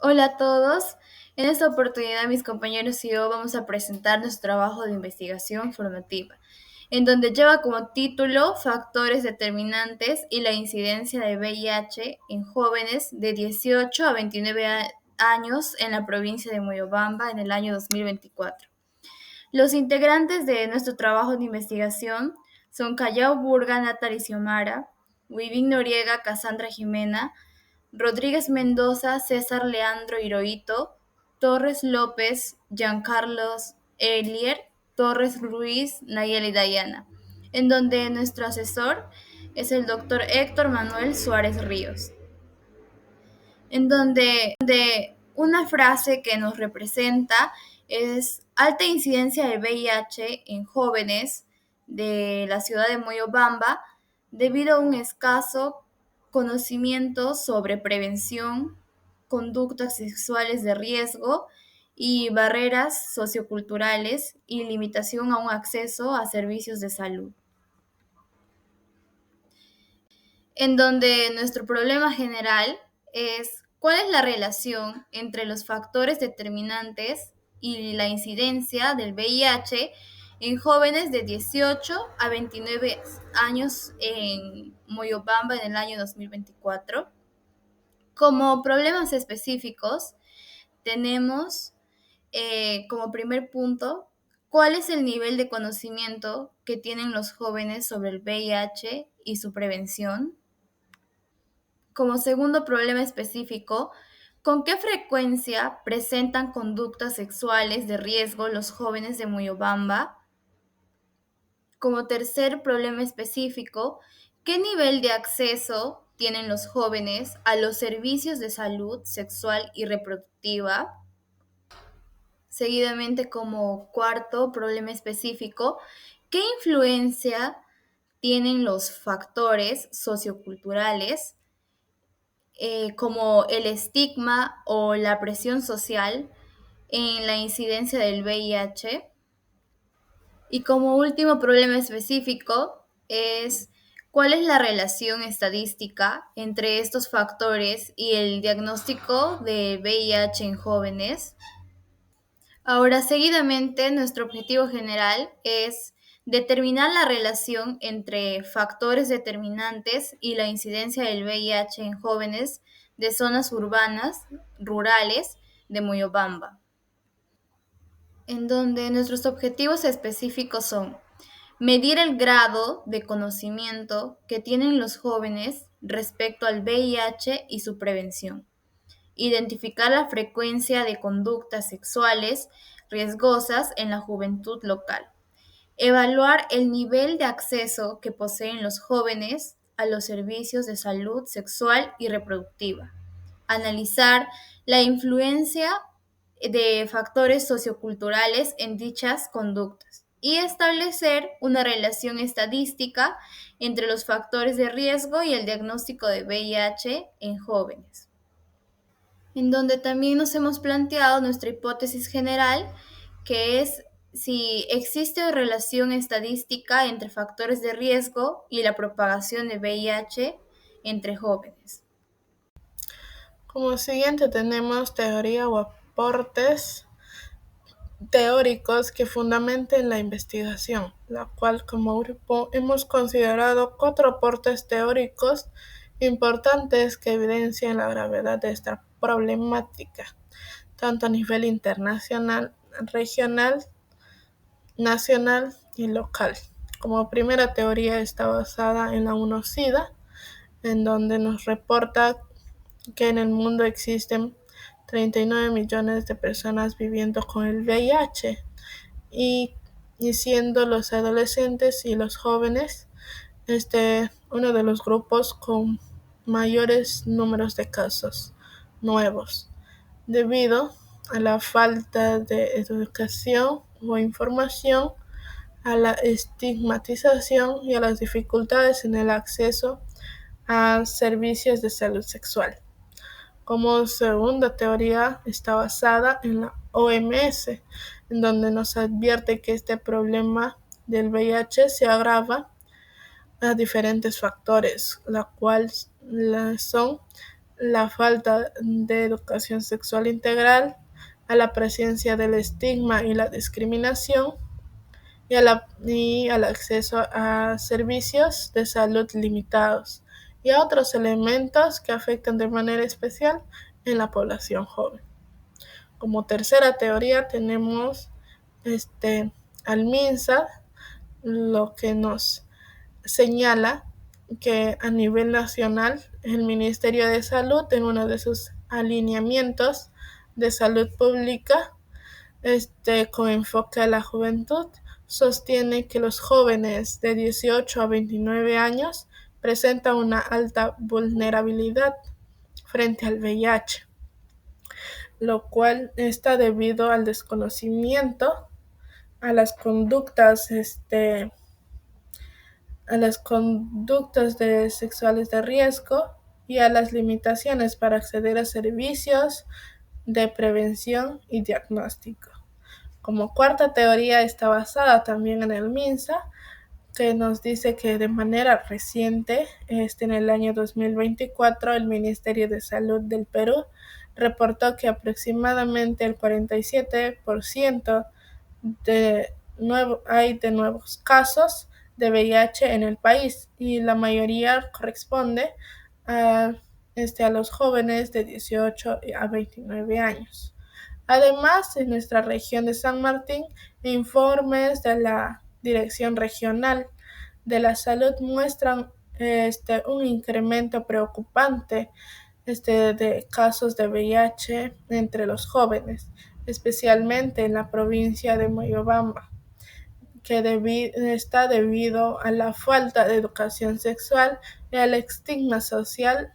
Hola a todos. En esta oportunidad mis compañeros y yo vamos a presentar nuestro trabajo de investigación formativa, en donde lleva como título Factores determinantes y la incidencia de VIH en jóvenes de 18 a 29 años en la provincia de Moyobamba en el año 2024. Los integrantes de nuestro trabajo de investigación son Callao Burga, Natalie Xiomara, Wivin Noriega, Cassandra Jimena, Rodríguez Mendoza, César Leandro Hirohito, Torres López, Giancarlos Elier, Torres Ruiz, Nayeli Dayana, en donde nuestro asesor es el doctor Héctor Manuel Suárez Ríos, en donde una frase que nos representa es alta incidencia del VIH en jóvenes de la ciudad de Moyobamba debido a un escaso conocimiento sobre prevención, conductas sexuales de riesgo y barreras socioculturales y limitación a un acceso a servicios de salud. En donde nuestro problema general es cuál es la relación entre los factores determinantes y la incidencia del VIH en jóvenes de 18 a 29 años en Moyobamba en el año 2024. Como problemas específicos, tenemos como primer punto cuál es el nivel de conocimiento que tienen los jóvenes sobre el VIH y su prevención. Como segundo problema específico, ¿con qué frecuencia presentan conductas sexuales de riesgo los jóvenes de Moyobamba? Como tercer problema específico, ¿qué nivel de acceso tienen los jóvenes a los servicios de salud sexual y reproductiva? Seguidamente, como cuarto problema específico, ¿qué influencia tienen los factores socioculturales como el estigma o la presión social en la incidencia del VIH? Y como último problema específico es cuál es la relación estadística entre estos factores y el diagnóstico de VIH en jóvenes. Ahora, seguidamente, nuestro objetivo general es determinar la relación entre factores determinantes y la incidencia del VIH en jóvenes de zonas urbanas, rurales, de Moyobamba, en donde nuestros objetivos específicos son medir el grado de conocimiento que tienen los jóvenes respecto al VIH y su prevención, identificar la frecuencia de conductas sexuales riesgosas en la juventud local, evaluar el nivel de acceso que poseen los jóvenes a los servicios de salud sexual y reproductiva, analizar la influencia de factores socioculturales en dichas conductas y establecer una relación estadística entre los factores de riesgo y el diagnóstico de VIH en jóvenes, en donde también nos hemos planteado nuestra hipótesis general, que es si existe relación estadística entre factores de riesgo y la propagación de VIH entre jóvenes. Como siguiente tenemos teoría o aportes teóricos que fundamenten la investigación, la cual como grupo hemos considerado 4 aportes teóricos importantes que evidencian la gravedad de esta problemática, tanto a nivel internacional, regional, nacional y local. Como primera teoría está basada en la UNOCIDA, en donde nos reporta que en el mundo existen 39 millones de personas viviendo con el VIH y siendo los adolescentes y los jóvenes uno de los grupos con mayores números de casos nuevos, debido a la falta de educación o información, a la estigmatización y a las dificultades en el acceso a servicios de salud sexual. Como segunda teoría está basada en la OMS, en donde nos advierte que este problema del VIH se agrava a diferentes factores, la cual son la falta de educación sexual integral, a la presencia del estigma y la discriminación y al acceso a servicios de salud limitados y a otros elementos que afectan de manera especial en la población joven. Como tercera teoría tenemos al MINSA, lo que nos señala que a nivel nacional el Ministerio de Salud, en uno de sus alineamientos de salud pública, con enfoque a la juventud, sostiene que los jóvenes de 18 a 29 años presentan una alta vulnerabilidad frente al VIH, lo cual está debido al desconocimiento, a las conductas, sexuales de riesgo y a las limitaciones para acceder a servicios de prevención y diagnóstico. Como cuarta teoría está basada también en el MINSA, que nos dice que de manera reciente, en el año 2024, el Ministerio de Salud del Perú reportó que aproximadamente el 47% hay de nuevos casos de VIH en el país y la mayoría corresponde a, a los jóvenes de 18 a 29 años. Además, en nuestra región de San Martín, informes de la Dirección Regional de la Salud muestran un incremento preocupante de casos de VIH entre los jóvenes, especialmente en la provincia de Moyobamba, que está debido a la falta de educación sexual y al estigma social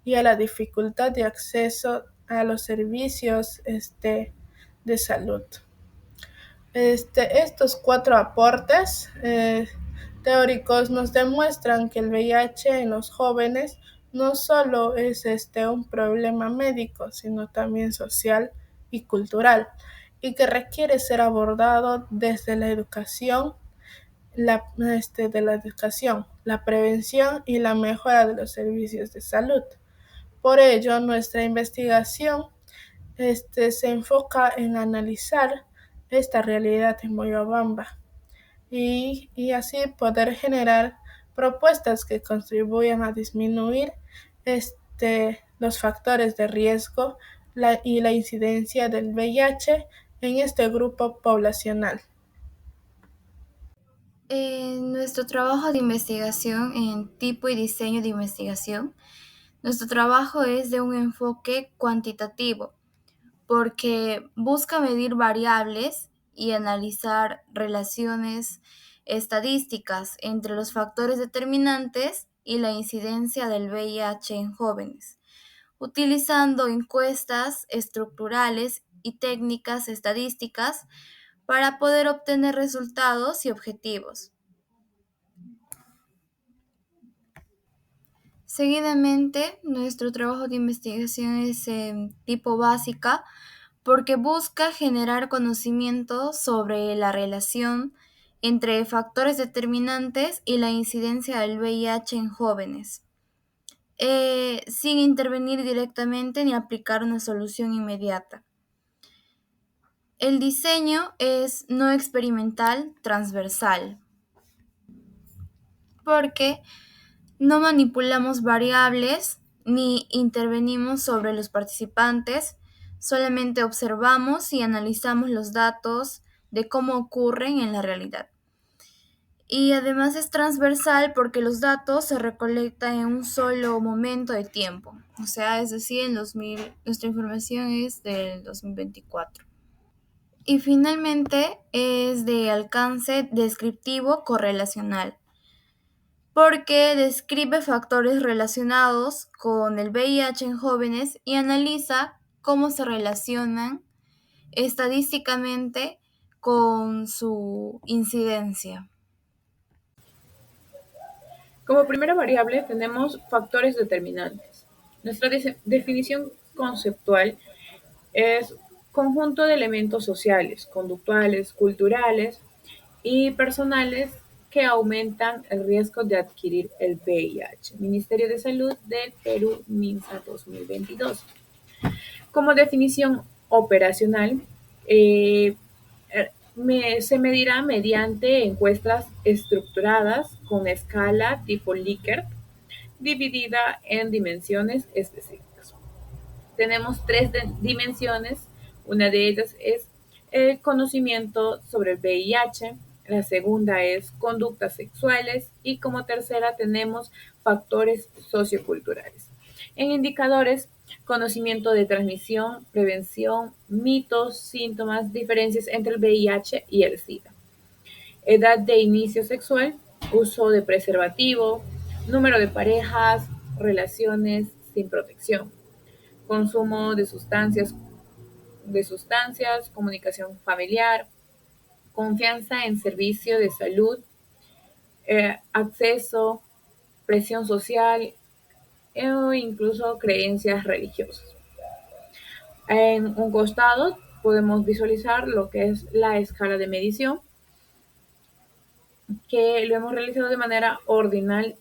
y a la dificultad de acceso a los servicios de salud. Estos cuatro aportes teóricos nos demuestran que el VIH en los jóvenes no solo es un problema médico, sino también social y cultural, y que requiere ser abordado desde la educación, la prevención y la mejora de los servicios de salud. Por ello, nuestra investigación se enfoca en analizar esta realidad en Moyobamba y así poder generar propuestas que contribuyan a disminuir los factores de riesgo y la incidencia del VIH en este grupo poblacional. En nuestro trabajo de investigación en tipo y diseño de investigación, nuestro trabajo es de un enfoque cuantitativo, porque busca medir variables y analizar relaciones estadísticas entre los factores determinantes y la incidencia del VIH en jóvenes, utilizando encuestas estructurales y técnicas estadísticas para poder obtener resultados y objetivos. Seguidamente, nuestro trabajo de investigación es en tipo básica porque busca generar conocimiento sobre la relación entre factores determinantes y la incidencia del VIH en jóvenes, sin intervenir directamente ni aplicar una solución inmediata. El diseño es no experimental transversal, porque no manipulamos variables ni intervenimos sobre los participantes, solamente observamos y analizamos los datos de cómo ocurren en la realidad. Y además es transversal porque los datos se recolectan en un solo momento de tiempo. O sea, es decir, nuestra información es del 2024. Y finalmente es de alcance descriptivo correlacional, porque describe factores relacionados con el VIH en jóvenes y analiza cómo se relacionan estadísticamente con su incidencia. Como primera variable tenemos factores determinantes. Nuestra definición conceptual es conjunto de elementos sociales, conductuales, culturales y personales que aumentan el riesgo de adquirir el VIH. Ministerio de Salud del Perú, MINSA 2022. Como definición operacional, eh, se medirá mediante encuestas estructuradas con escala tipo Likert, dividida en dimensiones específicas. Tenemos tres dimensiones. Una de ellas es el conocimiento sobre el VIH, la segunda es conductas sexuales y como tercera tenemos factores socioculturales. En indicadores, conocimiento de transmisión, prevención, mitos, síntomas, diferencias entre el VIH y el SIDA. Edad de inicio sexual, uso de preservativo, número de parejas, relaciones sin protección, consumo de sustancias, comunicación familiar, confianza en servicio de salud, acceso, presión social o incluso creencias religiosas. En un costado podemos visualizar lo que es la escala de medición, que lo hemos realizado de manera ordinal,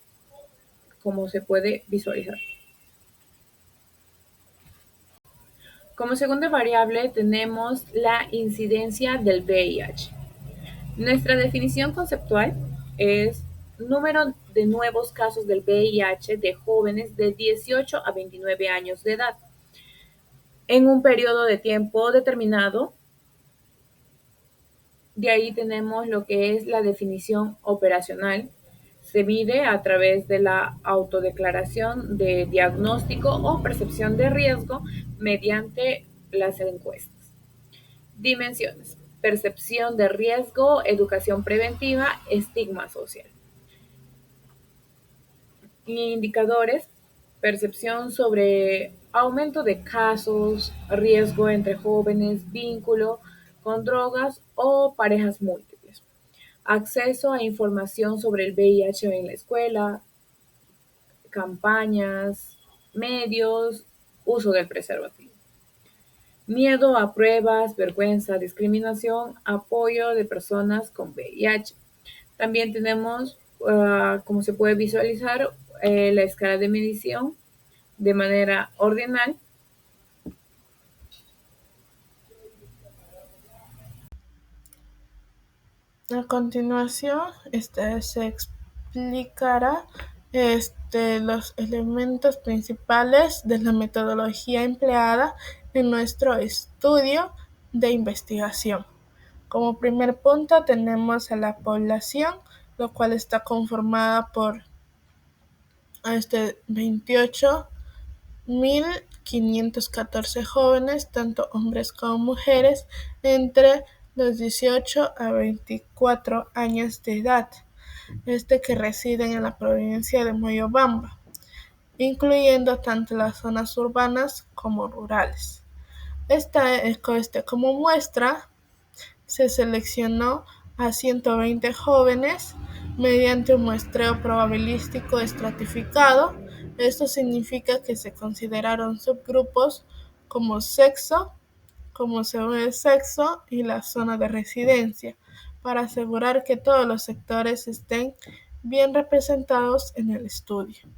como se puede visualizar. Como segunda variable tenemos la incidencia del VIH. Nuestra definición conceptual es número de nuevos casos del VIH de jóvenes de 18 a 29 años de edad en un periodo de tiempo determinado. De ahí tenemos lo que es la definición operacional. Se mide a través de la autodeclaración de diagnóstico o percepción de riesgo mediante las encuestas. Dimensiones: percepción de riesgo, educación preventiva, estigma social. Indicadores: percepción sobre aumento de casos, riesgo entre jóvenes, vínculo con drogas o parejas múltiples. Acceso a información sobre el VIH en la escuela, campañas, medios, uso del preservativo. Miedo a pruebas, vergüenza, discriminación, apoyo de personas con VIH. También tenemos, como se puede visualizar, la escala de medición de manera ordinal. A continuación, se explicará los elementos principales de la metodología empleada en nuestro estudio de investigación. Como primer punto tenemos a la población, lo cual está conformada por 28.514 jóvenes, tanto hombres como mujeres, entre los 18 a 24 años de edad, que residen en la provincia de Moyobamba, incluyendo tanto las zonas urbanas como rurales. Como muestra, se seleccionó a 120 jóvenes mediante un muestreo probabilístico estratificado. Esto significa que se consideraron subgrupos como sexo, como según el sexo y la zona de residencia, para asegurar que todos los sectores estén bien representados en el estudio.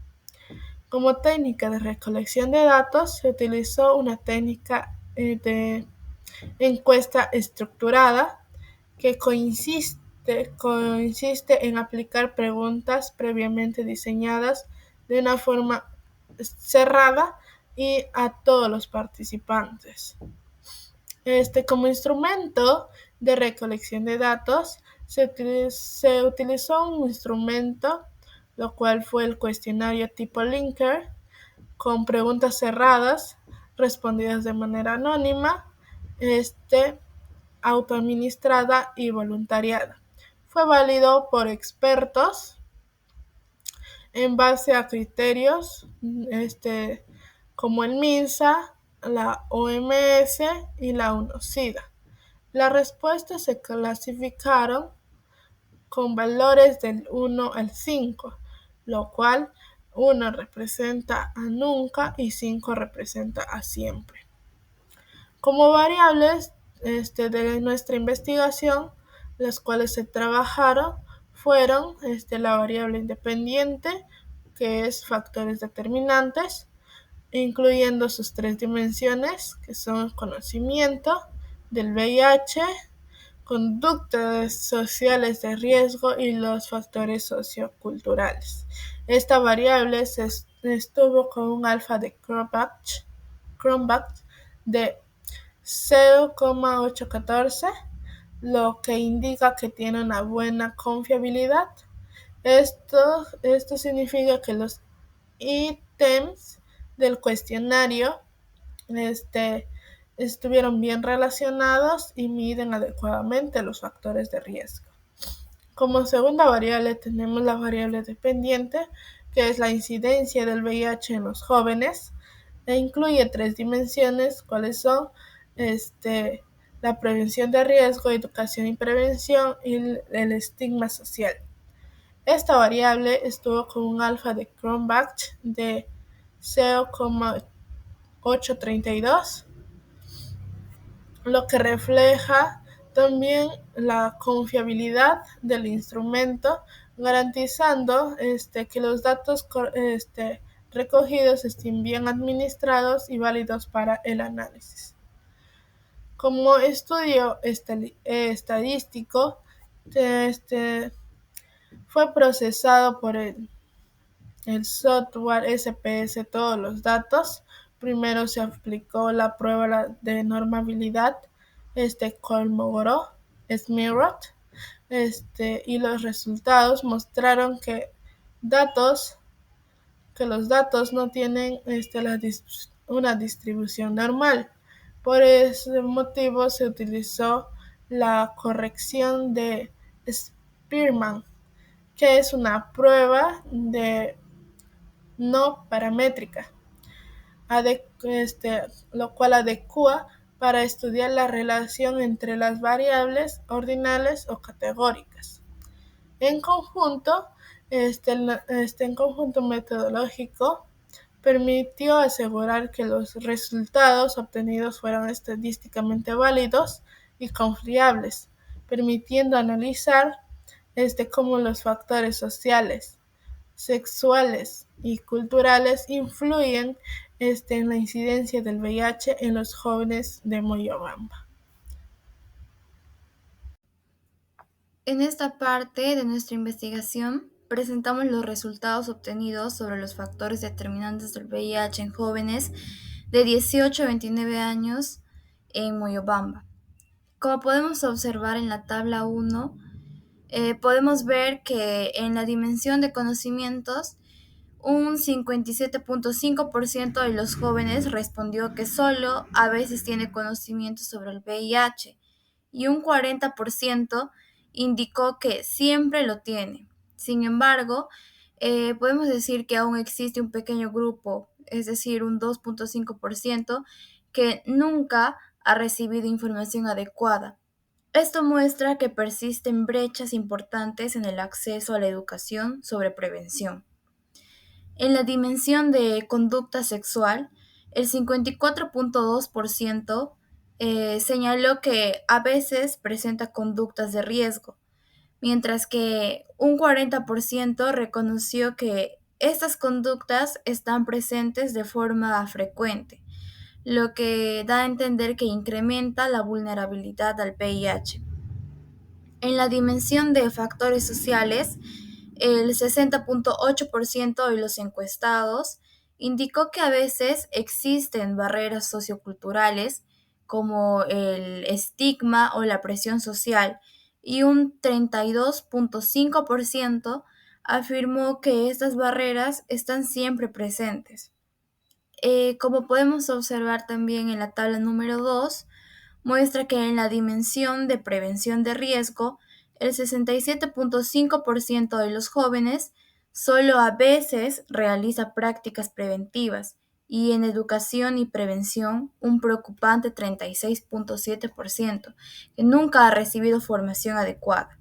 Como técnica de recolección de datos, se utilizó una técnica de encuesta estructurada que consiste en aplicar preguntas previamente diseñadas de una forma cerrada y a todos los participantes. Como instrumento de recolección de datos, se utilizó un instrumento, lo cual fue el cuestionario tipo Likert, con preguntas cerradas, respondidas de manera anónima, autoadministrada y voluntariada. Fue válido por expertos en base a criterios como el MINSA, la OMS y la UNOSIDA. Las respuestas se clasificaron con valores del 1 al 5, lo cual 1 representa a nunca y 5 representa a siempre. Como variables de nuestra investigación, las cuales se trabajaron, fueron la variable independiente, que es factores determinantes, incluyendo sus tres dimensiones, que son conocimiento del VIH, conductas sociales de riesgo y los factores socioculturales. Esta variable estuvo con un alfa de Cronbach de 0,814, lo que indica que tiene una buena confiabilidad. Esto significa que los ítems del cuestionario estuvieron bien relacionados y miden adecuadamente los factores de riesgo. Como segunda variable tenemos la variable dependiente, que es la incidencia del VIH en los jóvenes, e incluye tres dimensiones, cuáles son la prevención de riesgo, educación y prevención, y el estigma social. Esta variable estuvo con un alfa de Cronbach de 0,832, lo que refleja también la confiabilidad del instrumento, garantizando que los datos recogidos estén bien administrados y válidos para el análisis. Como estudio estadístico, fue procesado por el software SPS todos los datos. Primero se aplicó la prueba de normabilidad, Kolmogorov-Smirnov, y los resultados mostraron que los datos no tienen una distribución normal. Por ese motivo se utilizó la corrección de Spearman, que es una prueba de no paramétrica, lo cual adecua para estudiar la relación entre las variables ordinales o categóricas. En conjunto, en conjunto metodológico permitió asegurar que los resultados obtenidos fueran estadísticamente válidos y confiables, permitiendo analizar cómo los factores sociales, sexuales y culturales influyen en la incidencia del VIH en los jóvenes de Moyobamba. En esta parte de nuestra investigación presentamos los resultados obtenidos sobre los factores determinantes del VIH en jóvenes de 18 a 29 años en Moyobamba. Como podemos observar en la tabla 1, podemos ver que en la dimensión de conocimientos, un 57.5% de los jóvenes respondió que solo a veces tiene conocimiento sobre el VIH y un 40% indicó que siempre lo tiene. Sin embargo, podemos decir que aún existe un pequeño grupo, es decir, un 2.5%, que nunca ha recibido información adecuada. Esto muestra que persisten brechas importantes en el acceso a la educación sobre prevención. En la dimensión de conducta sexual, el 54.2% señaló que a veces presenta conductas de riesgo, mientras que un 40% reconoció que estas conductas están presentes de forma frecuente, lo que da a entender que incrementa la vulnerabilidad al VIH. En la dimensión de factores sociales, el 60.8% de los encuestados indicó que a veces existen barreras socioculturales como el estigma o la presión social, y un 32.5% afirmó que estas barreras están siempre presentes. Como podemos observar también en la tabla número 2, muestra que en la dimensión de prevención de riesgo, el 67.5% de los jóvenes solo a veces realiza prácticas preventivas, y en educación y prevención un preocupante 36.7%, que nunca ha recibido formación adecuada.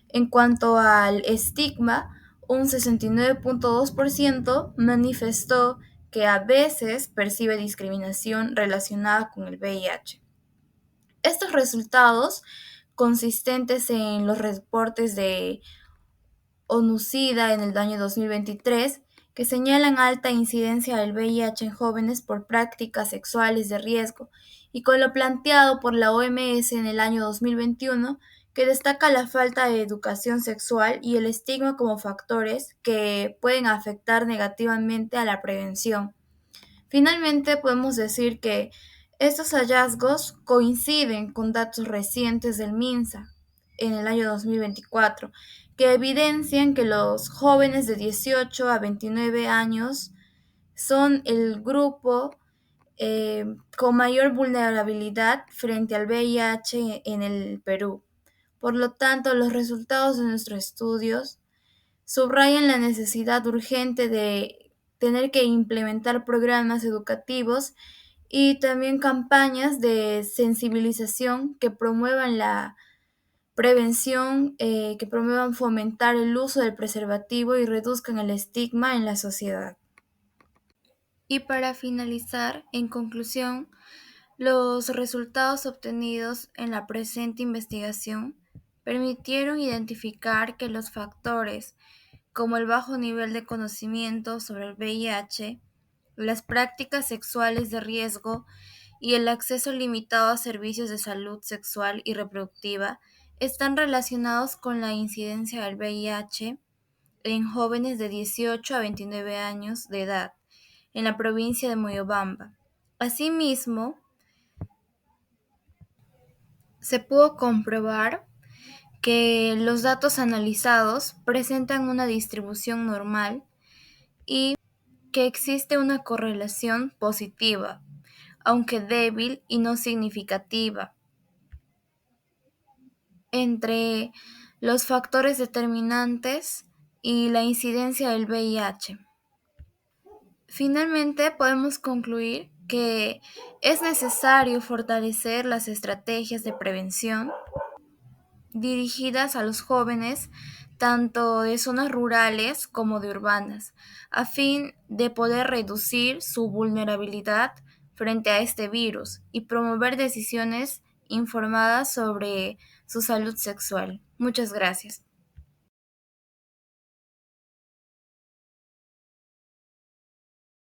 En cuanto al estigma, un 69.2% manifestó que a veces percibe discriminación relacionada con el VIH. Estos resultados, consistentes en los reportes de ONUCIDA en el año 2023, que señalan alta incidencia del VIH en jóvenes por prácticas sexuales de riesgo, y con lo planteado por la OMS en el año 2021, que destaca la falta de educación sexual y el estigma como factores que pueden afectar negativamente a la prevención. Finalmente, podemos decir que estos hallazgos coinciden con datos recientes del MINSA en el año 2024, que evidencian que los jóvenes de 18 a 29 años son el grupo con mayor vulnerabilidad frente al VIH en el Perú. Por lo tanto, los resultados de nuestros estudios subrayan la necesidad urgente de tener que implementar programas educativos y también campañas de sensibilización que promuevan la prevención, que promuevan fomentar el uso del preservativo y reduzcan el estigma en la sociedad. Y para finalizar, en conclusión, los resultados obtenidos en la presente investigación permitieron identificar que los factores como el bajo nivel de conocimiento sobre el VIH, las prácticas sexuales de riesgo y el acceso limitado a servicios de salud sexual y reproductiva están relacionados con la incidencia del VIH en jóvenes de 18 a 29 años de edad en la provincia de Moyobamba. Asimismo, se pudo comprobar que los datos analizados presentan una distribución normal y que existe una correlación positiva, aunque débil y no significativa, entre los factores determinantes y la incidencia del VIH. Finalmente, podemos concluir que es necesario fortalecer las estrategias de prevención dirigidas a los jóvenes, tanto de zonas rurales como de urbanas, a fin de poder reducir su vulnerabilidad frente a este virus y promover decisiones informadas sobre su salud sexual. Muchas gracias.